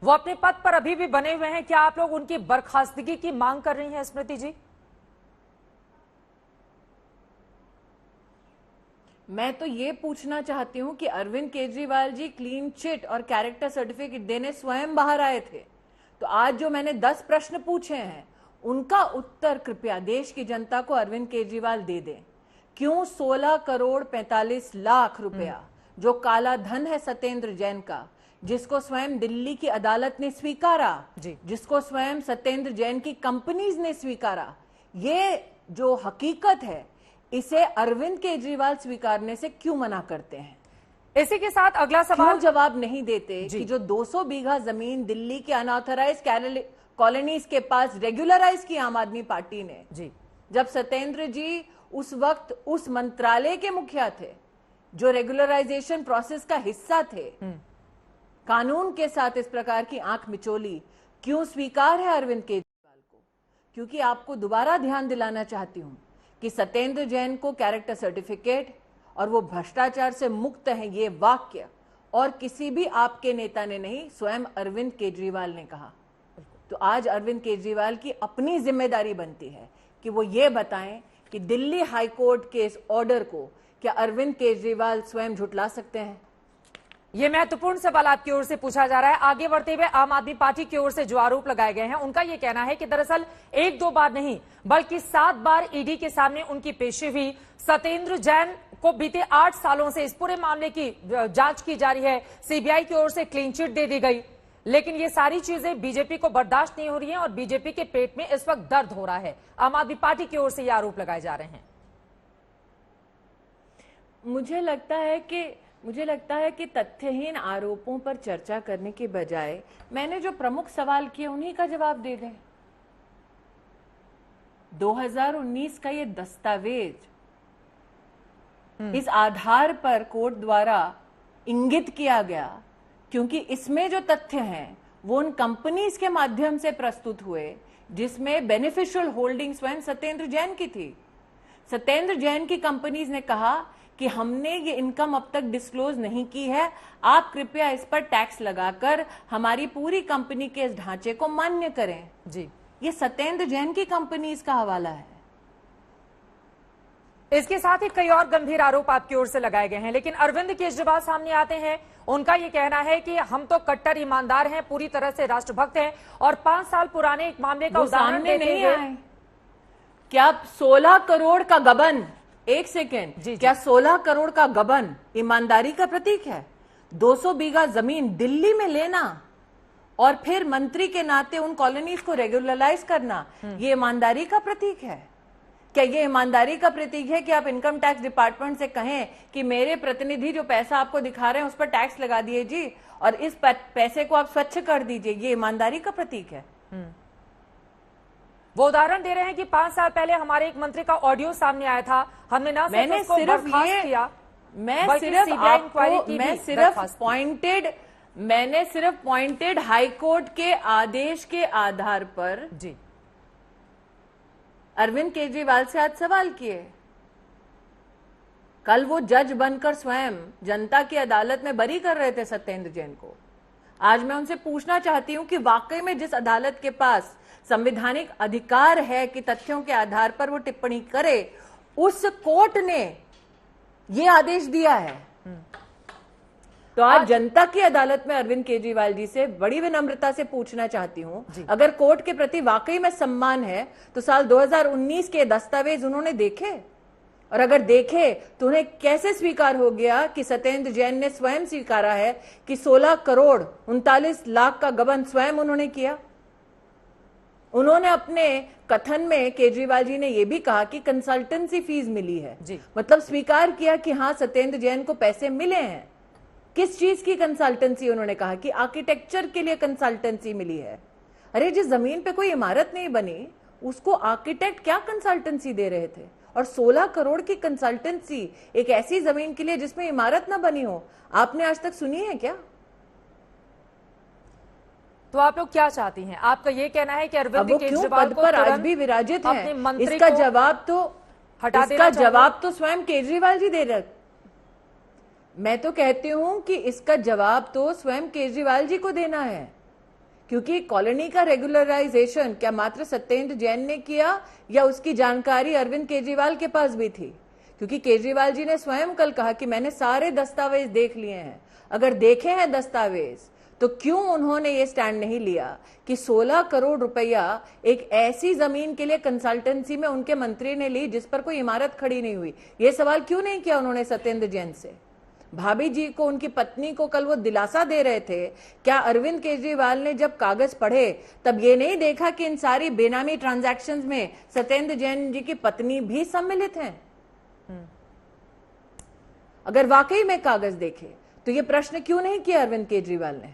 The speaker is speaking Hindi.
वो अपने पद पर अभी भी बने हुए हैं। क्या आप लोग उनकी बर्खास्तगी की मांग कर रही हैं स्मृति जी? मैं तो ये पूछना चाहती हूँ कि अरविंद केजरीवाल जी क्लीन चिट और कैरेक्टर सर्टिफिकेट देने स्वयं बाहर आए थे, तो आज जो मैंने 10 प्रश्न पूछे हैं उनका उत्तर कृपया देश की जनता को अरविंद केजरीवाल दे दें। क्यों 16 करोड़ 45 लाख रुपया जो काला धन है सत्येंद्र जैन का, जिसको स्वयं दिल्ली की अदालत ने स्वीकारा, जिसको स्वयं सत्येंद्र जैन की कंपनीज ने स्वीकारा, ये जो हकीकत है इसे अरविंद केजरीवाल स्वीकारने से क्यों मना करते हैं? इसी के साथ अगला सवाल क्यों जवाब नहीं देते कि जो 200 बीघा जमीन दिल्ली के अनऑथराइज कॉलोनीज के पास रेगुलराइज की आम आदमी पार्टी ने जी, जब सत्येंद्र जी उस वक्त उस मंत्रालय के मुखिया थे जो रेगुलराइजेशन प्रोसेस का हिस्सा थे, कानून के साथ इस प्रकार की आंख मिचोली क्यों स्वीकार है अरविंद केजरीवाल को? क्योंकि आपको दोबारा ध्यान दिलाना चाहती हूं कि सत्येंद्र जैन को कैरेक्टर सर्टिफिकेट और वो भ्रष्टाचार से मुक्त है, ये वाक्य और किसी भी आपके नेता ने नहीं, स्वयं अरविंद केजरीवाल ने कहा। तो आज अरविंद केजरीवाल की अपनी जिम्मेदारी बनती है कि वो ये बताएं कि दिल्ली हाईकोर्ट के इस ऑर्डर को क्या अरविंद केजरीवाल स्वयं झुटला सकते हैं? ये महत्वपूर्ण सवाल आपकी ओर से पूछा जा रहा है। आगे बढ़ते हुए आम आदमी पार्टी की ओर से जो आरोप लगाए गए हैं, उनका यह कहना है कि दरअसल 1-2 बार नहीं बल्कि 7 बार ईडी के सामने उनकी पेशी हुई। सत्येंद्र जैन को बीते 8 सालों से इस पूरे मामले की जांच की जा रही है। सीबीआई की ओर से क्लीन चिट दे दी गई, लेकिन ये सारी चीजें बीजेपी को बर्दाश्त नहीं हो रही हैं और बीजेपी के पेट में इस वक्त दर्द हो रहा है। आम आदमी पार्टी की ओर से ये आरोप लगाए जा रहे हैं। मुझे लगता है कि तथ्यहीन आरोपों पर चर्चा करने के बजाय मैंने जो प्रमुख सवाल किए उन्हीं का जवाब दे दें। 2019 का ये दस्तावेज इस आधार पर कोर्ट द्वारा इंगित किया गया क्योंकि इसमें जो तथ्य हैं वो उन कंपनीज के माध्यम से प्रस्तुत हुए जिसमें बेनिफिशियल होल्डिंग स्वयं सत्येंद्र जैन की थी। सत्येंद्र जैन की कंपनीज ने कहा कि हमने ये इनकम अब तक डिस्क्लोज नहीं की है, आप कृपया इस पर टैक्स लगाकर हमारी पूरी कंपनी के इस ढांचे को मान्य करें। जी, ये सत्येंद्र जैन की कंपनीज का हवाला है। इसके साथ ही कई और गंभीर आरोप आपकी ओर से लगाए गए हैं, लेकिन अरविंद केजरीवाल सामने आते हैं। उनका यह कहना है कि हम तो कट्टर ईमानदार हैं, पूरी तरह से राष्ट्रभक्त हैं और 5 साल पुराने एक मामले का उदाहरण नहीं आए। क्या 16 करोड़ का गबन, एक सेकेंड, क्या 16 करोड़ का गबन ईमानदारी का प्रतीक है? 200 बीघा जमीन दिल्ली में लेना और फिर मंत्री के नाते उन कॉलोनीज को रेगुलराइज करना, ये ईमानदारी का प्रतीक है? क्या ये ईमानदारी का प्रतीक है कि आप इनकम टैक्स डिपार्टमेंट से कहें कि मेरे प्रतिनिधि जो पैसा आपको दिखा रहे हैं उस पर टैक्स लगा दिए जी और इस पैसे को आप स्वच्छ कर दीजिए? ये ईमानदारी का प्रतीक है? वो उदाहरण दे रहे हैं कि 5 साल पहले हमारे एक मंत्री का ऑडियो सामने आया था, हमने ना मैंने सिर्फ पॉइंटेड हाईकोर्ट के आदेश के आधार पर जी अरविंद केजरीवाल से आज सवाल किए। कल वो जज बनकर स्वयं जनता की अदालत में बरी कर रहे थे सत्येंद्र जैन को। आज मैं उनसे पूछना चाहती हूं कि वाकई में जिस अदालत के पास संवैधानिक अधिकार है कि तथ्यों के आधार पर वो टिप्पणी करे, उस कोर्ट ने ये आदेश दिया है। तो आज जनता की अदालत में अरविंद केजरीवाल जी से बड़ी विनम्रता से पूछना चाहती हूं, अगर कोर्ट के प्रति वाकई में सम्मान है तो साल 2019 के दस्तावेज उन्होंने देखे? और अगर देखे तो उन्हें कैसे स्वीकार हो गया कि सत्येंद्र जैन ने स्वयं स्वीकारा है कि 16 करोड़ 39 लाख का गबन स्वयं उन्होंने किया? उन्होंने अपने कथन में केजरीवाल जी ने यह भी कहा कि कंसल्टेंसी फीस मिली है, मतलब स्वीकार किया कि हाँ सत्येंद्र जैन को पैसे मिले हैं। किस चीज की कंसल्टेंसी? उन्होंने कहा कि आर्किटेक्चर के लिए कंसल्टेंसी मिली है। अरे जिस जमीन पे कोई इमारत नहीं बनी उसको आर्किटेक्ट क्या कंसल्टेंसी दे रहे थे? और 16 करोड़ की कंसल्टेंसी एक ऐसी जमीन के लिए जिसमें इमारत ना बनी हो, आपने आज तक सुनी है क्या? तो आप लोग क्या चाहती हैं? आपका ये कहना है कि अरविंद केजरीवाल को आज भी विराजित है? इसका जवाब तो स्वयं केजरीवाल जी दे रहे। मैं तो कहती हूं कि इसका जवाब तो स्वयं केजरीवाल जी को देना है। क्योंकि कॉलोनी का रेगुलराइजेशन क्या मात्र सत्येंद्र जैन ने किया या उसकी जानकारी अरविंद केजरीवाल के पास भी थी? क्योंकि केजरीवाल जी ने स्वयं कल कहा कि मैंने सारे दस्तावेज देख लिए हैं। अगर देखे हैं दस्तावेज तो क्यों उन्होंने ये स्टैंड नहीं लिया कि 16 करोड़ रुपया एक ऐसी जमीन के लिए कंसल्टेंसी में उनके मंत्री ने ली जिस पर कोई इमारत खड़ी नहीं हुई? ये सवाल क्यों नहीं किया उन्होंने सत्येंद्र जैन से? भाभी जी को, उनकी पत्नी को कल वो दिलासा दे रहे थे। क्या अरविंद केजरीवाल ने जब कागज पढ़े तब ये नहीं देखा कि इन सारी बेनामी ट्रांजैक्शंस में सत्येंद्र जैन जी की पत्नी भी सम्मिलित हैं? अगर वाकई में कागज देखे तो ये प्रश्न क्यों नहीं किया अरविंद केजरीवाल ने?